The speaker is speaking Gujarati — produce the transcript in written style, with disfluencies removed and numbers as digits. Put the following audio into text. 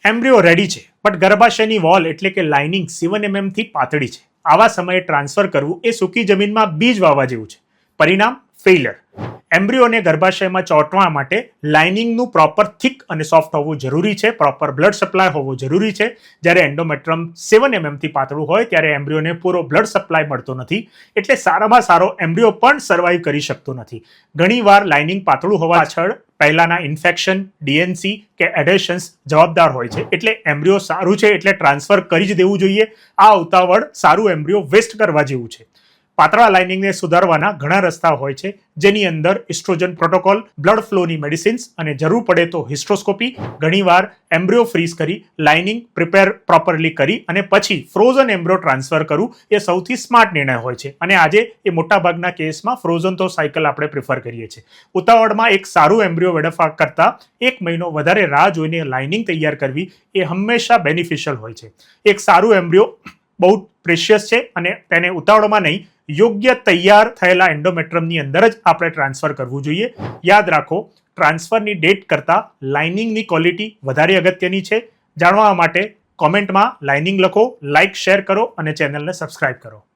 એમ્બ્રિયો રેડી છે, બટ ગર્ભાશયની વોલ એટલે કે લાઇનિંગ 7 mm થી પાતળી છે. આવા સમયે ટ્રાન્સફર કરવું એ સૂકી જમીનમાં બીજ વાવવા જેવું છે. પરિણામ ફેઇલર. એમ્બ્રિયોને ગર્ભાશયમાં ચોંટવા માટે લાઇનિંગનું પ્રોપર થિક અને સોફ્ટ હોવું જરૂરી છે. પ્રોપર બ્લડ સપ્લાય હોવો જરૂરી છે. જ્યારે એન્ડોમેટ્રમ 7 mm થી પાતળું હોય ત્યારે એમ્બ્રિયોને પૂરો બ્લડ સપ્લાય મળતો નથી, એટલે સારામાં સારો એમ્બ્રિયો પણ સર્વાઈવ કરી શકતો નથી. ઘણીવાર લાઇનિંગ પાતળું હોવા પાછળ પહેલાના ઇન્ફેક્શન, ડીએનસી કે એડેશન્સ જવાબદાર હોય છે. એટલે એમ્બ્રિયો સારું છે એટલે ટ્રાન્સફર કરી જ દેવું જોઈએ. આ ઉતાવળ સારું એમ્બ્રિયો વેસ્ટ કરવા જેવું છે. પાતળા લાઇનિંગને સુધારવાના ઘણા રસ્તા હોય છે, જેની અંદર ઇસ્ટ્રોજન પ્રોટોકોલ, બ્લડ ફ્લોની મેડિસિન્સ અને જરૂર પડે તો હિસ્ટ્રોસ્કોપી. ઘણીવાર એમ્બ્રિયો ફ્રીઝ કરી લાઇનિંગ પ્રિપેર પ્રોપરલી કરી અને પછી ફ્રોઝન એમ્બ્રિયો ટ્રાન્સફર કરવું એ સૌથી સ્માર્ટ નિર્ણય હોય છે. અને આજે એ મોટાભાગના કેસમાં ફ્રોઝન તો સાયકલ આપણે પ્રિફર કરીએ છીએ. ઉતાવળમાં એક સારું એમ્બ્રિયો વેડફવા કરતાં 1 મહિનો વધારે રાહ જોઈને લાઇનિંગ તૈયાર કરવી એ હંમેશા બેનિફિશિયલ હોય છે. એક સારું એમ્બ્રિયો બહુ પ્રેશિયસ છે અને તેને ઉતાવળમાં નહીં, યોગ્ય તૈયાર થયેલા એન્ડોમેટ્રમની અંદર જ આપણે ટ્રાન્સફર કરવું જોઈએ. યાદ રાખો, ટ્રાન્સફરની ડેટ કરતાં લાઇનિંગની ક્વોલિટી વધારે અગત્યની છે. જાણવા માટે કોમેન્ટમાં લાઇનિંગ લખો, લાઇક શેર કરો અને ચેનલને સબસ્ક્રાઇબ કરો.